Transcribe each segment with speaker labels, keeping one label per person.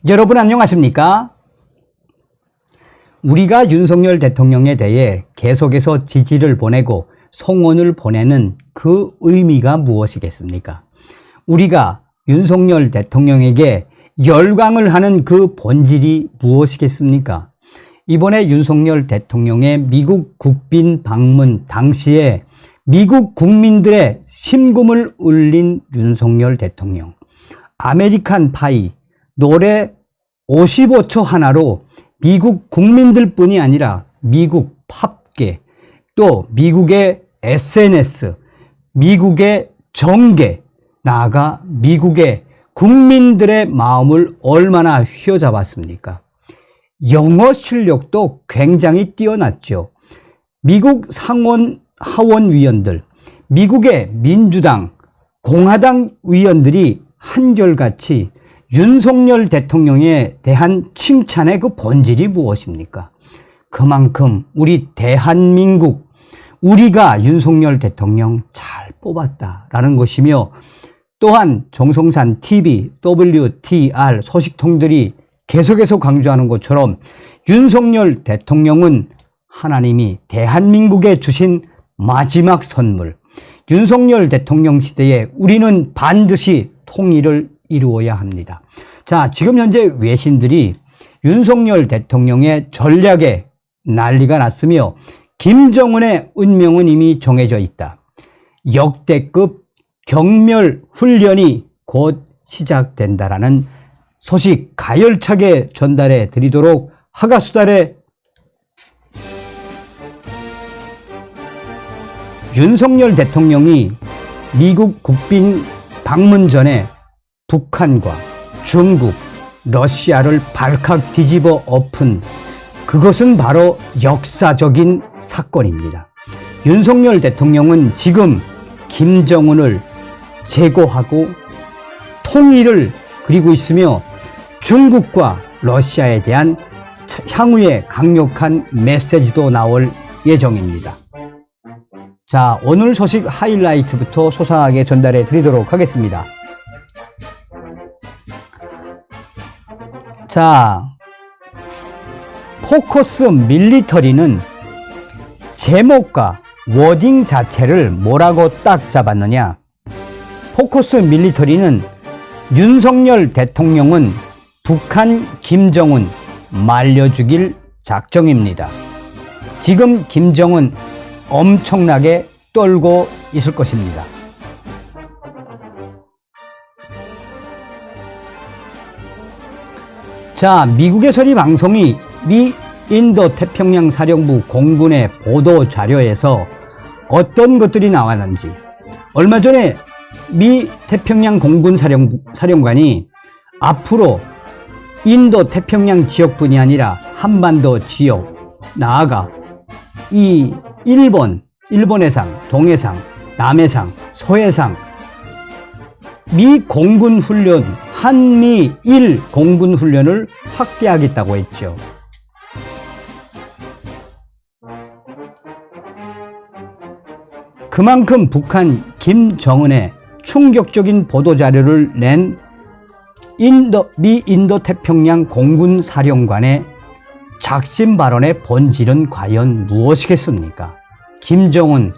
Speaker 1: 여러분 안녕하십니까? 우리가 윤석열 대통령에 대해 계속해서 지지를 보내고 성원을 보내는 그 의미가 무엇이겠습니까? 우리가 윤석열 대통령에게 열광을 하는 그 본질이 무엇이겠습니까? 이번에 윤석열 대통령의 미국 국빈 방문 당시에 미국 국민들의 심금을 울린 윤석열 대통령. 아메리칸 파이 노래 55초 하나로 미국 국민들뿐이 아니라 미국 팝계, 또 미국의 SNS, 미국의 정계, 나아가 미국의 국민들의 마음을 얼마나 휘어잡았습니까? 영어 실력도 굉장히 뛰어났죠. 미국 상원 하원위원들, 미국의 민주당, 공화당 위원들이 한결같이 윤석열 대통령에 대한 칭찬의 그 본질이 무엇입니까? 그만큼 우리 대한민국, 우리가 윤석열 대통령 잘 뽑았다라는 것이며, 또한 정성산 TV, WTR 소식통들이 계속해서 강조하는 것처럼 윤석열 대통령은 하나님이 대한민국에 주신 마지막 선물, 윤석열 대통령 시대에 우리는 반드시 통일을 이루어야 합니다. 자, 지금 현재 외신들이 윤석열 대통령의 전략에 난리가 났으며 김정은의 운명은 이미 정해져 있다. 역대급 경멸 훈련이 곧 시작된다라는 소식 가열차게 전달해 드리도록 하가수달에 윤석열 대통령이 미국 국빈 방문 전에 북한과 중국, 러시아를 발칵 뒤집어 엎은 그것은 바로 역사적인 사건입니다. 윤석열 대통령은 지금 김정은을 제거하고 통일을 그리고 있으며 중국과 러시아에 대한 향후에 강력한 메시지도 나올 예정입니다. 자, 오늘 소식 하이라이트부터 소상하게 전달해 드리도록 하겠습니다. 자, 포커스 밀리터리는 제목과 워딩 자체를 뭐라고 딱 잡았느냐? 포커스 밀리터리는 윤석열 대통령은 북한 김정은 말려 죽일 작정입니다. 지금 김정은 엄청나게 떨고 있을 것입니다. 자, 미국의 서리 방송이 미 인도 태평양 사령부 공군의 보도 자료에서 어떤 것들이 나왔는지, 얼마 전에 미 태평양 공군 사령관이 앞으로 인도 태평양 지역뿐이 아니라 한반도 지역, 나아가 이 일본, 일본해상, 동해상, 남해상, 서해상 미 공군 훈련, 한미일 공군 훈련을 확대하겠다고 했죠. 그만큼 북한 김정은의 충격적인 보도자료를 낸 미 인도 태평양 공군 사령관의 작심 발언의 본질은 과연 무엇이겠습니까? 김정은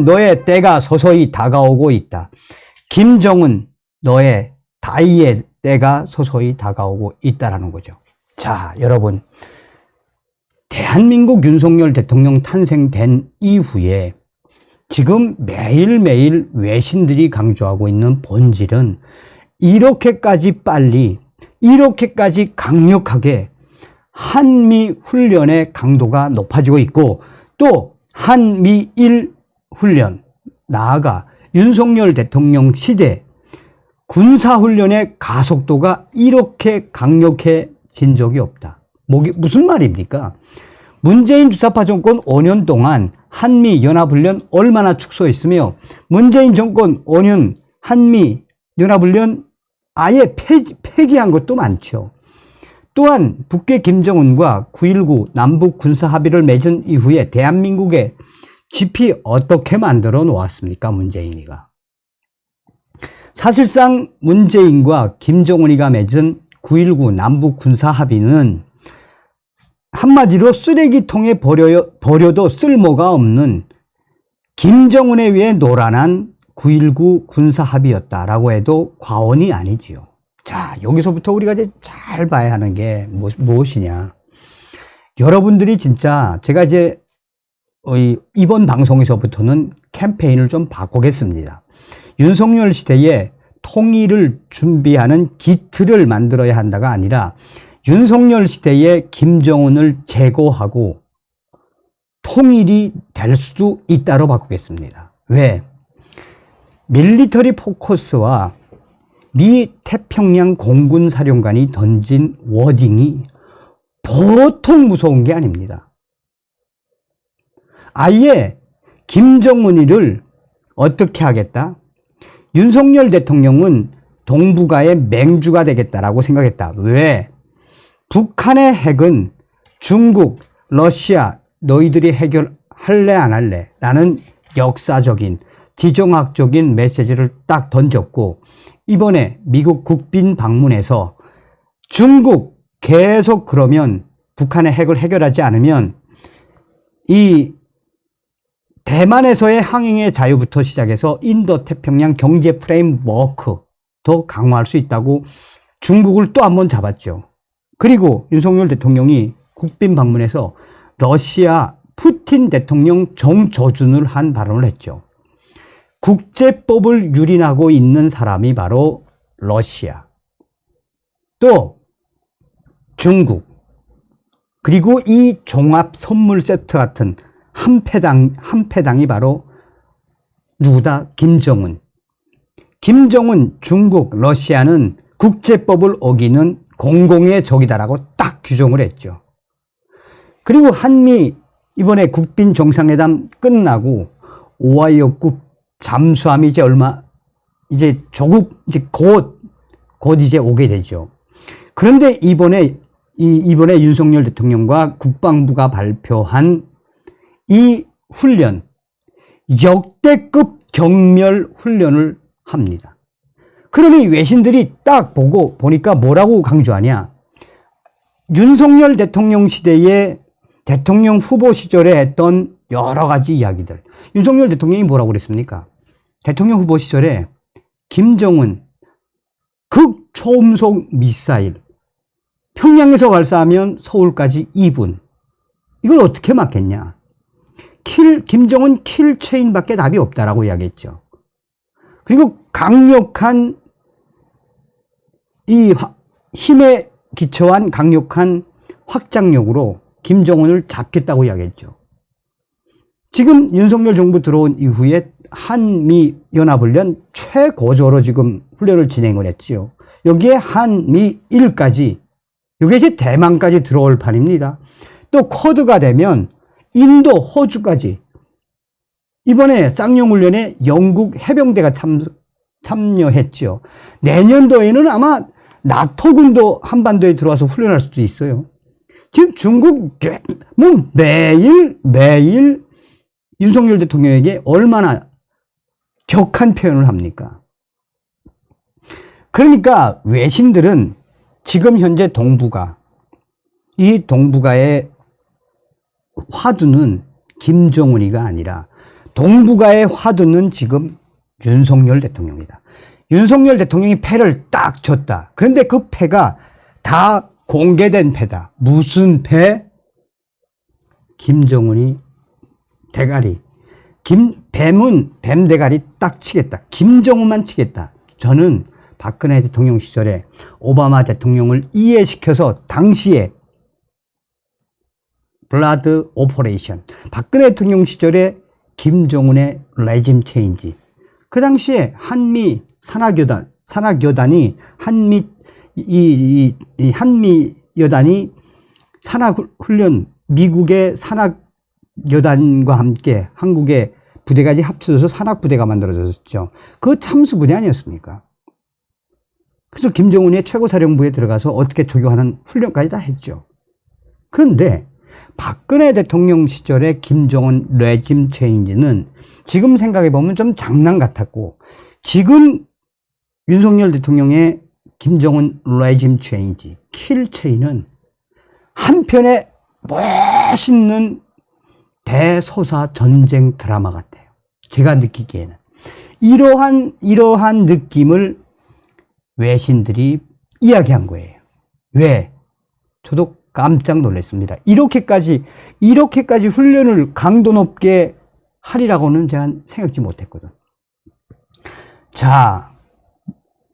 Speaker 1: 너의 때가 서서히 다가오고 있다. 김정은 너의 다이의 때가 서서히 다가오고 있다라는 거죠. 자, 여러분, 대한민국 윤석열 대통령 탄생된 이후에 지금 매일매일 외신들이 강조하고 있는 본질은 이렇게까지 빨리, 이렇게까지 강력하게 한미 훈련의 강도가 높아지고 있고, 또 한미일 훈련, 나아가 윤석열 대통령 시대 군사훈련의 가속도가 이렇게 강력해진 적이 없다. 무슨 말입니까? 문재인 주사파 정권 5년 동안 한미연합훈련 얼마나 축소했으며, 문재인 정권 5년 한미연합훈련 아예 폐기한 것도 많죠. 또한 북괴 김정은과 9.19 남북 군사 합의를 맺은 이후에 대한민국의 GP 어떻게 만들어 놓았습니까? 문재인이가. 사실상 문재인과 김정은이가 맺은 9.19 남북 군사 합의는 한마디로 쓰레기통에 버려도 쓸모가 없는 김정은에 의해 노란한 9.19 군사 합의였다라고 해도 과언이 아니지요. 자, 여기서부터 우리가 이제 잘 봐야 하는 게 무엇이냐. 여러분들이 진짜 제가 이제 이번 방송에서부터는 캠페인을 좀 바꾸겠습니다. 윤석열 시대에 통일을 준비하는 기틀을 만들어야 한다가 아니라 윤석열 시대에 김정은을 제거하고 통일이 될 수도 있다로 바꾸겠습니다. 왜? 밀리터리 포커스와 미 태평양 공군 사령관이 던진 워딩이 보통 무서운 게 아닙니다. 아예 김정은이를 어떻게 하겠다? 윤석열 대통령은 동북아의 맹주가 되겠다라고 생각했다. 왜? 북한의 핵은 중국, 러시아 너희들이 해결할래 안 할래? 라는 역사적인 지정학적인 메시지를 딱 던졌고, 이번에 미국 국빈 방문에서 중국 계속 그러면 북한의 핵을 해결하지 않으면 이 대만에서의 항행의 자유부터 시작해서 인도 태평양 경제 프레임워크 더 강화할 수 있다고 중국을 또 한 번 잡았죠. 그리고 윤석열 대통령이 국빈 방문에서 러시아 푸틴 대통령 정저준을 한 발언을 했죠. 국제법을 유린하고 있는 사람이 바로 러시아, 또 중국, 그리고 이 종합 선물 세트 같은 한패당이 바로 누구다? 김정은. 김정은, 중국, 러시아는 국제법을 어기는 공공의 적이다라고 딱 규정을 했죠. 그리고 한미 이번에 국빈 정상회담 끝나고 오하이오급 잠수함이 이제 조국 곧 이제 오게 되죠. 그런데 이번에 윤석열 대통령과 국방부가 발표한 이 훈련, 역대급 경멸 훈련을 합니다. 그러니 외신들이 딱 보니까 뭐라고 강조하냐. 윤석열 대통령 시대에 대통령 후보 시절에 했던 여러 가지 이야기들. 윤석열 대통령이 뭐라고 그랬습니까? 대통령 후보 시절에 김정은 극초음속 미사일 평양에서 발사하면 서울까지 2분. 이걸 어떻게 막겠냐? 김정은 킬체인밖에 답이 없다라고 이야기했죠. 그리고 강력한 이 힘에 기초한 강력한 확장력으로 김정은을 잡겠다고 이야기했죠. 지금 윤석열 정부 들어온 이후에 한미연합훈련 최고조로 지금 훈련을 진행을 했지요. 여기에 한미일까지, 이게 이제 대만까지 들어올 판입니다. 또 쿼드가 되면 인도, 호주까지. 이번에 쌍용훈련에 영국 해병대가 참여했죠. 내년도에는 아마 나토군도 한반도에 들어와서 훈련할 수도 있어요. 지금 중국 매일 윤석열 대통령에게 얼마나 격한 표현을 합니까? 그러니까 외신들은 지금 현재 이 동북아의 화두는 김정은이가 아니라 동북아의 화두는 지금 윤석열 대통령이다. 윤석열 대통령이 패를 딱 쳤다. 그런데 그 패가 다 공개된 패다. 무슨 패? 김정은이 대가리. 뱀 대가리 딱 치겠다. 김정은만 치겠다. 저는 박근혜 대통령 시절에 오바마 대통령을 이해시켜서 당시에 블라드 오퍼레이션, 박근혜 대통령 시절에 김정은의 레짐 체인지, 그 당시에 한미 산악여단이 한미여단이 산악훈련, 미국의 산악여단과 함께 한국의 부대까지 합쳐져서 산악부대가 만들어졌죠. 그 참수부대 아니었습니까? 그래서 김정은의 최고사령부에 들어가서 어떻게 조교하는 훈련까지 다 했죠. 그런데 박근혜 대통령 시절의 김정은 레짐 체인지는 지금 생각해보면 좀 장난 같았고, 지금 윤석열 대통령의 김정은 레짐 체인지, 킬 체인은 한편의 멋있는 대서사 전쟁 드라마 같아요. 제가 느끼기에는. 이러한 느낌을 외신들이 이야기한 거예요. 왜? 저도 깜짝 놀랐습니다. 이렇게까지 훈련을 강도 높게 하리라고는 제가 생각지 못했거든. 자,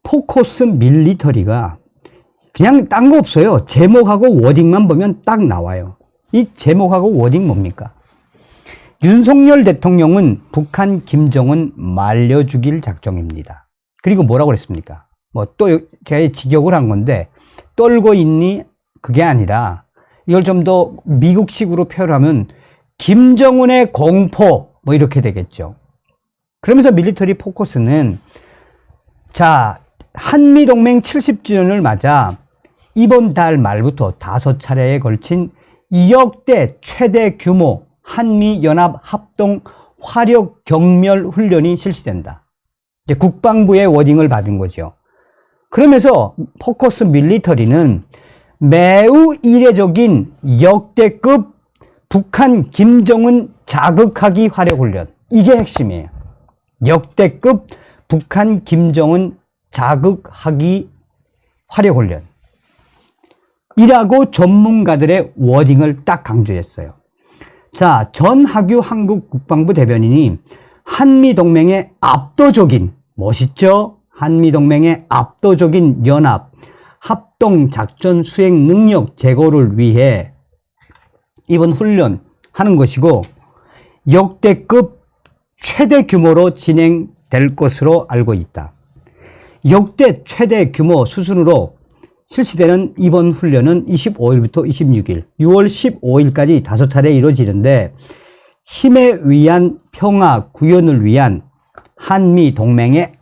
Speaker 1: 포커스 밀리터리가 그냥 딴 거 없어요. 제목하고 워딩만 보면 딱 나와요. 이 제목하고 워딩 뭡니까? 윤석열 대통령은 북한 김정은 말려 죽일 작정입니다. 그리고 뭐라고 그랬습니까? 뭐 또 제가 직역을 한 건데, 떨고 있니? 그게 아니라 이걸 좀 더 미국식으로 표현하면 김정은의 공포, 뭐 이렇게 되겠죠. 그러면서 밀리터리 포커스는, 자, 한미동맹 70주년을 맞아 이번 달 말부터 5차례에 걸친 역대 최대 규모 한미연합 합동 화력 경멸 훈련이 실시된다. 이제 국방부의 워딩을 받은 거죠. 그러면서 포커스 밀리터리는 매우 이례적인 역대급 북한 김정은 자극하기 화력 훈련. 이게 핵심이에요. 역대급 북한 김정은 자극하기 화력 훈련. 이라고 전문가들의 워딩을 딱 강조했어요. 자, 전하규 한국 국방부 대변인이 한미동맹의 압도적인, 멋있죠? 한미동맹의 압도적인 연합, 합동 작전 수행 능력 제고를 위해 이번 훈련 하는 것이고, 역대급 최대 규모로 진행될 것으로 알고 있다. 역대 최대 규모 수준으로 실시되는 이번 훈련은 25일부터 26일, 6월 15일까지 5차례 이루어지는데, 힘에 의한 평화 구현을 위한 한미동맹의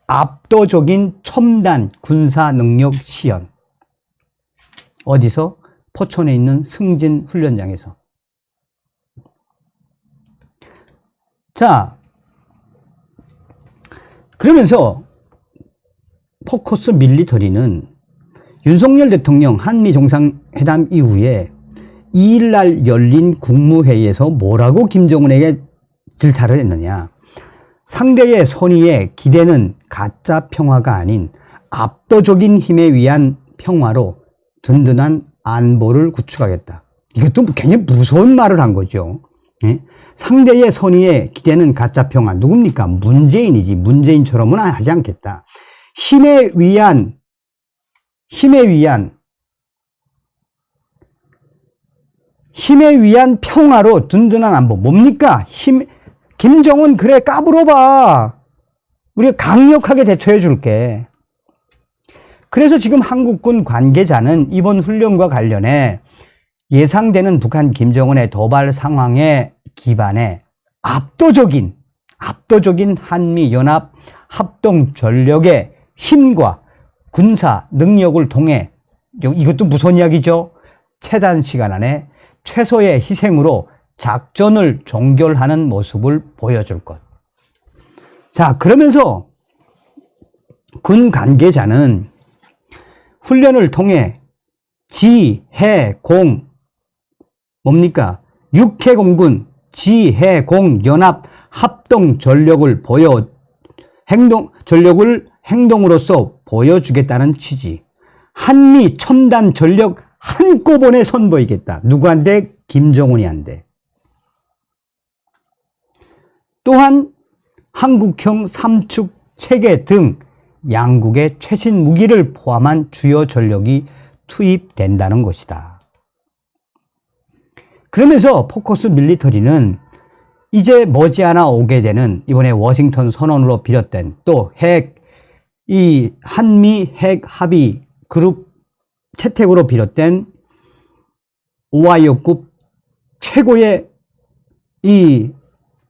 Speaker 1: 압도적인 첨단 군사 능력 시연. 어디서? 포천에 있는 승진 훈련장에서. 자, 그러면서 포커스 밀리터리는 윤석열 대통령 한미 정상회담 이후에 2일날 열린 국무회의에서 뭐라고 김정은에게 질타를 했느냐. 상대의 선의에 기대는 가짜 평화가 아닌 압도적인 힘에 의한 평화로 든든한 안보를 구축하겠다. 이것도 굉장히 무서운 말을 한 거죠. 예? 상대의 선의에 기대는 가짜 평화. 누굽니까? 문재인이지. 문재인처럼은 하지 않겠다. 힘에 의한 평화로 든든한 안보. 뭡니까? 김정은 그래 까불어봐. 우리가 강력하게 대처해 줄게. 그래서 지금 한국군 관계자는 이번 훈련과 관련해 예상되는 북한 김정은의 도발 상황에 기반해 압도적인 한미연합 합동 전력의 힘과 군사 능력을 통해, 이것도 무슨 이야기죠? 최단 시간 안에 최소의 희생으로 작전을 종결하는 모습을 보여줄 것. 자, 그러면서 군 관계자는 훈련을 통해 지, 해, 공, 뭡니까? 육해 공군, 지, 해, 공 연합 합동 전력을 행동으로서 보여주겠다는 취지. 한미 첨단 전력 한꺼번에 선보이겠다. 누구한테? 김정은이한테. 또한 한국형 삼축 체계 등 양국의 최신 무기를 포함한 주요 전력이 투입된다는 것이다. 그러면서 포커스 밀리터리는 이제 머지않아 오게 되는 이번에 워싱턴 선언으로 비롯된 또 이 한미 핵 합의 그룹 채택으로 비롯된 오하이오급 최고의 이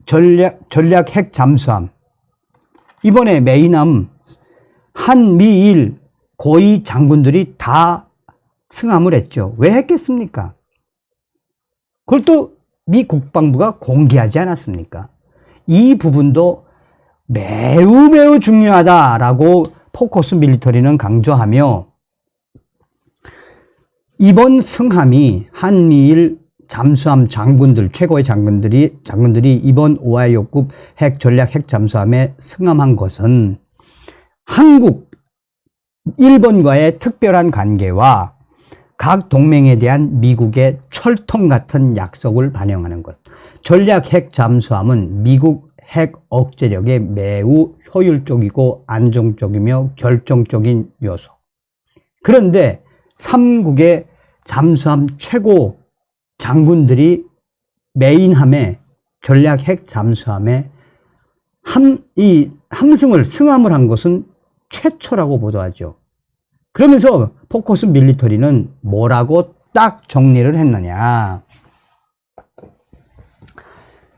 Speaker 1: 전략 핵 잠수함, 이번에 메이남 한미일 고위 장군들이 다 승함을 했죠. 왜 했겠습니까? 그걸 또 미 국방부가 공개하지 않았습니까? 이 부분도 매우 매우 중요하다라고 포커스 밀리터리는 강조하며 이번 승함이 한미일 잠수함 장군들, 최고의 장군들이 이번 오하이오급 핵 전략 핵 잠수함에 승함한 것은 한국, 일본과의 특별한 관계와 각 동맹에 대한 미국의 철통 같은 약속을 반영하는 것. 전략 핵 잠수함은 미국 핵 억제력에 매우 효율적이고 안정적이며 결정적인 요소. 그런데 삼국의 잠수함 최고 장군들이 메인함에 전략 핵 잠수함에 함승을 승함을 한 것은 최초라고 보도하죠. 그러면서 포커스 밀리터리는 뭐라고 딱 정리를 했느냐.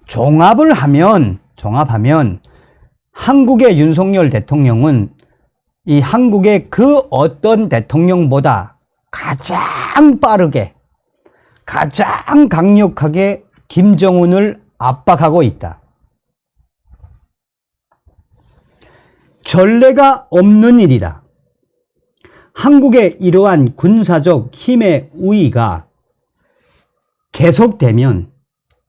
Speaker 1: 종합하면 한국의 윤석열 대통령은 이 한국의 그 어떤 대통령보다 가장 빠르게, 가장 강력하게 김정은을 압박하고 있다. 전례가 없는 일이다. 한국의 이러한 군사적 힘의 우위가 계속되면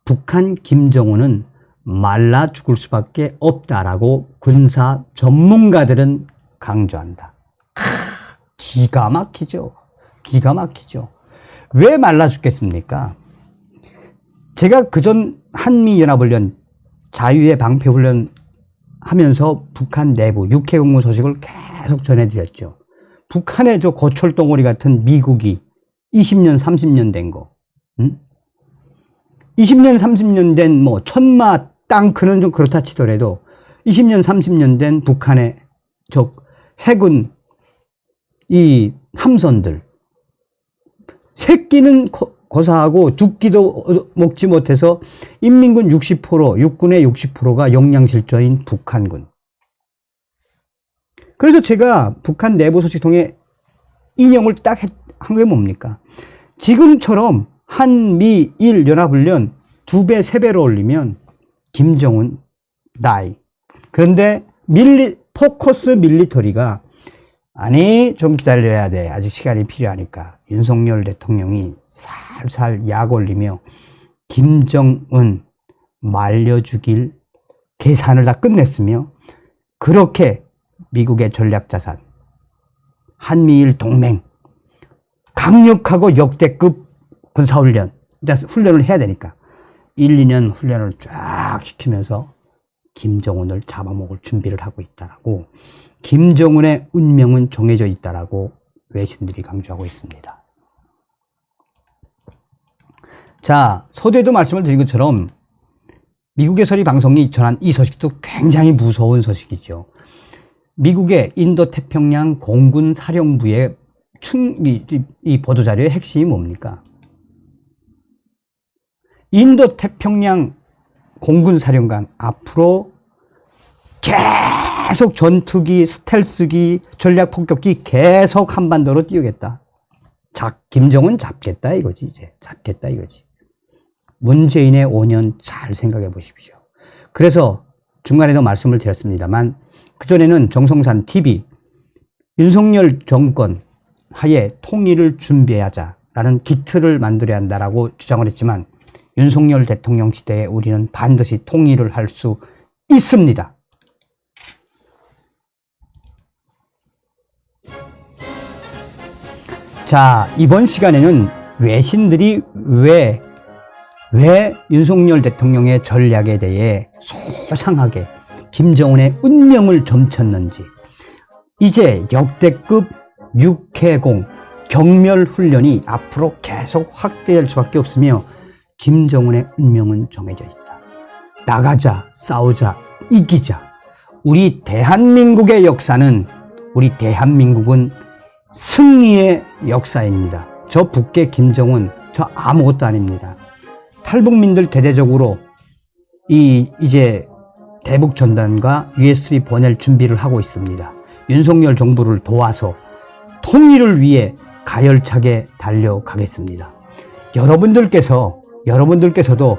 Speaker 1: 북한 김정은은 말라 죽을 수밖에 없다라고 군사 전문가들은 강조한다. 기가 막히죠. 기가 막히죠. 왜 말라 죽겠습니까? 제가 그전 한미연합훈련, 자유의 방패훈련 하면서 북한 내부 육해공무 소식을 계속 전해드렸죠. 북한의 저 고철덩어리 같은 미국이 20년, 30년 된 거, 20년, 30년 된 뭐 천마 땅크는 좀 그렇다 치더라도 20년, 30년 된 북한의 저 해군 이 함선들, 새끼는 고사하고 두 끼도 먹지 못해서 인민군 60%, 육군의 60%가 영양실조인 북한군. 그래서 제가 북한 내부 소식 통해 인용을 딱 한 게 뭡니까? 지금처럼 한미일 연합훈련 2배, 3배로 올리면 김정은 나이. 그런데 포커스 밀리터리가 아니 좀 기다려야 돼. 아직 시간이 필요하니까. 윤석열 대통령이 살살 약 올리며 김정은 말려 죽일 계산을 다 끝냈으며 그렇게 미국의 전략자산, 한미일 동맹, 강력하고 역대급 군사훈련, 훈련을 해야 되니까 1, 2년 훈련을 쫙 시키면서 김정은을 잡아먹을 준비를 하고 있다라고, 김정은의 운명은 정해져 있다라고 외신들이 강조하고 있습니다. 자, 서두에도 말씀을 드린 것처럼 미국의 서리 방송이 전한 이 소식도 굉장히 무서운 소식이죠. 미국의 인도태평양 공군 사령부의 이 보도자료의 핵심이 뭡니까? 인도태평양 공군 사령관 앞으로 계속 전투기, 스텔스기, 전략폭격기 계속 한반도로 띄우겠다. 김정은 잡겠다 이거지. 이제 잡겠다 이거지. 문재인의 5년 잘 생각해 보십시오. 그래서 중간에도 말씀을 드렸습니다만 그전에는 정성산 TV 윤석열 정권 하에 통일을 준비하자라는 기틀을 만들어야 한다라고 주장을 했지만 윤석열 대통령 시대에 우리는 반드시 통일을 할 수 있습니다. 자, 이번 시간에는 외신들이 왜 윤석열 대통령의 전략에 대해 소상하게 김정은의 운명을 점쳤는지, 이제 역대급 육해공 경멸훈련이 앞으로 계속 확대될 수밖에 없으며 김정은의 운명은 정해져 있다. 나가자, 싸우자, 이기자. 우리 대한민국의 역사는, 우리 대한민국은 승리의 역사입니다. 저 북계 김정은 저 아무것도 아닙니다. 탈북민들 대대적으로 이제 대북 전단과 USB 보낼 준비를 하고 있습니다. 윤석열 정부를 도와서 통일을 위해 가열차게 달려가겠습니다. 여러분들께서도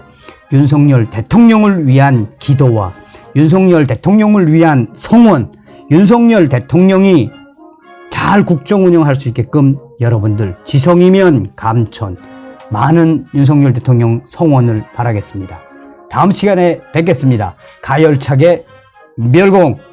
Speaker 1: 윤석열 대통령을 위한 기도와 윤석열 대통령을 위한 성원, 윤석열 대통령이 잘 국정 운영할 수 있게끔 여러분들 지성이면 감천, 많은 윤석열 대통령 성원을 바라겠습니다. 다음 시간에 뵙겠습니다. 가열차게 멸공!